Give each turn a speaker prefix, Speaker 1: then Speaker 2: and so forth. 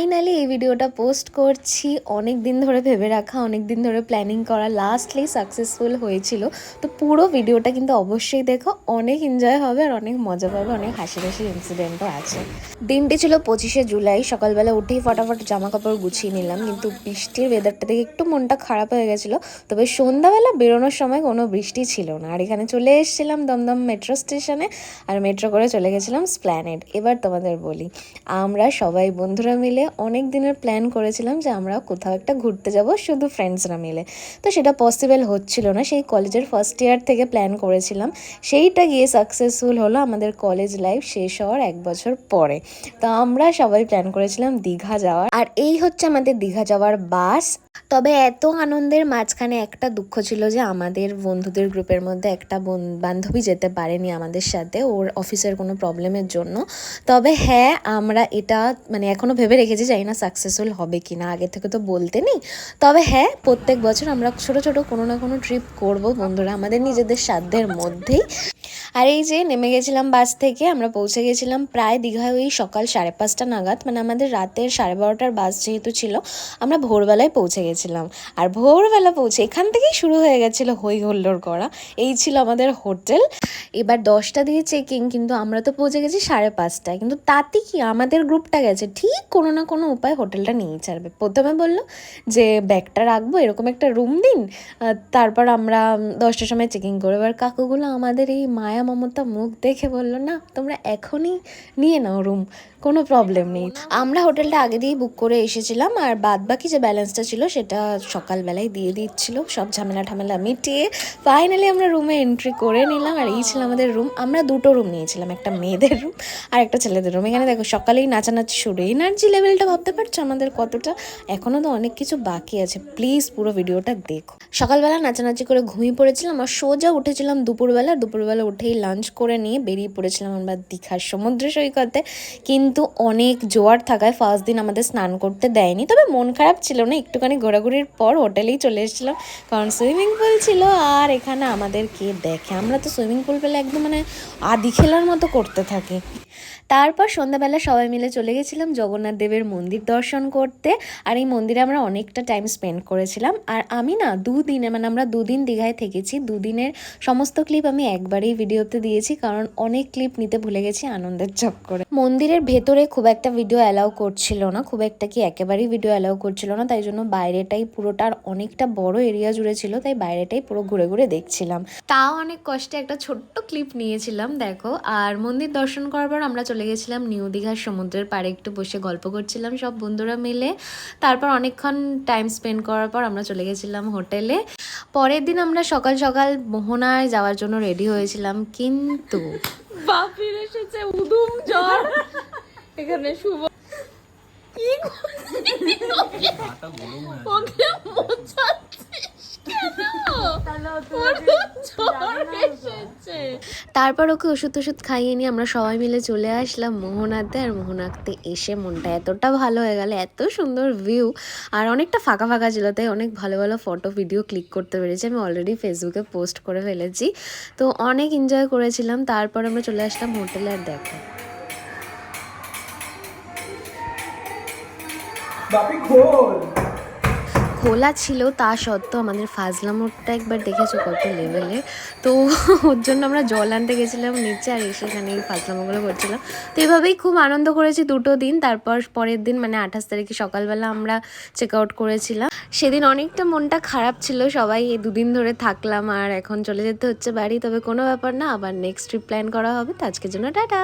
Speaker 1: Finally এই ভিডিওটা post করছি। অনেক দিন ধরে ভেবে রাখা, অনেক দিন ধরে প্ল্যানিং করা, লাস্টলি সাকসেসফুল হয়েছিল। তো পুরো ভিডিওটা কিন্তু অবশ্যই দেখো, অনেক এনজয় হবে আর অনেক মজা পাবে, অনেক হাসি হাসি ইনসিডেন্টও আছে। দিনটি ছিল 25শে জুলাই। সকালবেলা উঠেই ফটাফট জামা কাপড় গুছিয়ে নিলাম, কিন্তু বৃষ্টির ওয়েদারটা দেখে একটু মনটা খারাপ হয়ে গেছিলো। তবে সন্ধ্যাবেলা বেরোনোর সময় কোনো বৃষ্টি ছিল না। আর এখানে চলে এসেছিলাম দমদম মেট্রো স্টেশনে, আর মেট্রো করে চলে গেছিলাম এসপ্ল্যানেড। এবার তোমাদের বলি, আমরা সবাই বন্ধুরা মিলে অনেক দিনের প্ল্যান করেছিলাম যে আমরা কোথাও একটা ঘুরতে যাব শুধু ফ্রেন্ডসরা মিলে। তো সেটা পসিবল হচ্ছিল না। সেই কলেজের ফার্স্ট ইয়ার থেকে প্ল্যান করেছিলাম, সেইটা গিয়ে সাকসেসফুল হলো আমাদের কলেজ লাইফ শেষ হওয়ার 1 বছর পরে। তো আমরা সবাই প্ল্যান করেছিলাম দীঘা যাওয়ার, আর এই হচ্ছে আমাদের দীঘা যাওয়ার বাস। তবে এত আনন্দের মাঝখানে একটা দুঃখ ছিল যে আমাদের বন্ধুদের গ্রুপের মধ্যে একটা বান্ধবী যেতে পারেনি আমাদের সাথে, ওর অফিসের কোনো প্রবলেমের জন্য। তবে হ্যাঁ, আমরা এটা এখনও ভেবে রেখেছি, জানি না সাকসেসফুল হবে কি না, আগে থেকে তো বলতে নেই। তবে হ্যাঁ, প্রত্যেক বছর আমরা ছোট ছোট কোনো না কোনো ট্রিপ করব বন্ধুরা, আমাদের নিজেদের সাধ্যের মধ্যেই। আর এই যে নেমে গেছিলাম বাস থেকে, আমরা পৌঁছে গেছিলাম প্রায় দীঘায় ওই সকাল 5:30 নাগাদ। আমাদের রাতের 12:30টার বাস যেহেতু ছিল, আমরা ভোরবেলায় পৌঁছে গেছিলাম। আর ভোরবেলা পৌঁছে এখান থেকেই শুরু হয়ে গেছিলো হই হুল্লোড় করা। এই ছিল আমাদের হোটেল। এবার 10টা দিয়ে চেকিং, কিন্তু আমরা তো পৌঁছে গেছি 5:30টায়। কিন্তু তাতে কি, আমাদের গ্রুপটা গেছে ঠিক কোনো না কোনো উপায় হোটেলটা নিয়ে ছাড়বে। প্রথমে বললো যে ব্যাগটা রাখবো, এরকম একটা রুম দিন। তারপর আমরা 10টার সময় চেকিং করবো। এবার কাকুগুলো আমাদের এই মায়া মমতা মুখ দেখে বললো, না তোমরা এখনই নিয়ে নাও রুম, কোনো প্রবলেম নেই। আমরা হোটেলটা আগে দিয়েই বুক করে এসেছিলাম, আর বাদ বাকি যে ব্যালেন্সটা ছিল সেটা সকালবেলায় দিয়ে দিচ্ছিল। সব ঝামেলা মিটিয়ে ফাইনালি আমরা রুমে এন্ট্রি করে নিলাম। আর এই ছিল আমাদের রুম। আমরা 2টো রুম নিয়েছিলাম, একটা মেয়েদের রুম আর একটা ছেলেদের রুম। এখানে দেখো সকালেই নাচানাচি শুরু। এনার্জি লেভেলটা ভাবতে পারছো আমাদের কতটা? এখনও তো অনেক কিছু বাকি আছে, প্লিজ পুরো ভিডিওটা দেখো। সকালবেলা নাচানাচি করে ঘুমিয়ে পড়েছিলাম, আর সোজা উঠেছিলাম দুপুরবেলা উঠেই লাঞ্চ করে নিয়ে বেরিয়ে পড়েছিলাম আমরা দীঘার সমুদ্র সৈকতে। কিন্তু অনেক জোয়ার থাকায় ফার্স্ট দিন আমাদের স্নান করতে দেয়নি। তবে মন খারাপ ছিল না, একটুখানি ঘোরাঘুরির পর হোটেলেই চলে এসেছিলাম, কারণ সুইমিং পুল ছিল। আর এখানে আমাদের কে দেখে, আমরা তো সুইমিং পুল পেলে একদম আদি খেলার মতো করতে থাকি। তারপর সন্ধ্যাবেলা সবাই মিলে চলে গেছিলাম জগন্নাথ দেবের মন্দির দর্শন করতে। আর এই মন্দিরে আমরা অনেকটা টাইম স্পেন্ড করেছিলাম। আর আমি না দুদিনে আমরা 2 দিন দীঘায় থেকেছি, 2 দিনের সমস্ত ক্লিপ আমি একবারেই ভিডিওতে দিয়েছি, কারণ অনেক ক্লিপ নিতে ভুলে গেছি আনন্দের চক্করে। মন্দিরের ভেতরে খুব একটা ভিডিও অ্যালাউ করছিল না, খুব একটা কি একেবারেই ভিডিও অ্যালাউ করছিল না, তাই জন্য বাইরেটাই পুরোটার অনেকটা বড় এরিয়া জুড়ে ছিল, তাই বাইরেটাই পুরো ঘুরে ঘুরে দেখছিলাম। তাও অনেক কষ্টে একটা ছোট্ট ক্লিপ নিয়েছিলাম দেখো। আর মন্দির দর্শন করার পর আমরা চলে গেছিলাম নিউ দীঘার সমুদ্রের পাড়ে, একটু বসে গল্প করছিলাম সব বন্ধুরা মিলে। তারপর অনেকক্ষণ টাইম স্পেন্ড করার পর আমরা চলে গেছিলাম হোটেলে। পরের দিন আমরা সকাল সকাল মোহনায় যাওয়ার জন্য রেডি হয়েছিলাম, কিন্তু
Speaker 2: বাপির এসেছে উদুম জ্বর। এখানে শুভ কি ওকে মোছাচ্ছিস কেন?
Speaker 1: তারপর ওকে ওষুধ খাইয়ে নিয়ে আমরা সবাই মিলে চলে আসলাম মোহনাতে। আর মোহনাতে এসে মনটা এতটা ভালো হয়ে গেল, এত সুন্দর ভিউ, আর অনেকটা ফাঁকা ফাঁকা ছিল, তাই অনেক ভালো ভালো ফটো ভিডিও ক্লিক করতে পেরেছি। আমি অলরেডি ফেসবুকে পোস্ট করে ফেলেছি। তো অনেক এনজয় করেছিলাম। তারপর আমরা চলে আসলাম হোটেলে। আর দেখো খোলা ছিল, তা সত্ত্বেও আমাদের ফাজলামোটটা একবার দেখেছো কত লেভেলের। তো ওর জন্য আমরা জল আনতে গেছিলাম নিচে, আর এসে এখানে এই ফাজলামোগুলো করছিলাম। তো এভাবেই খুব আনন্দ করেছি 2টো দিন। তারপর পরের দিন 28 তারিখে সকালবেলা আমরা চেক আউট করেছিলাম। সেদিন অনেকটা মনটা খারাপ ছিল, সবাই এই 2 দিন ধরে থাকলাম আর এখন চলে যেতে হচ্ছে বাড়ি। তবে কোনো ব্যাপার না, আবার নেক্সট ট্রিপ প্ল্যান করা হবে। তো আজকের জন্য টাটা।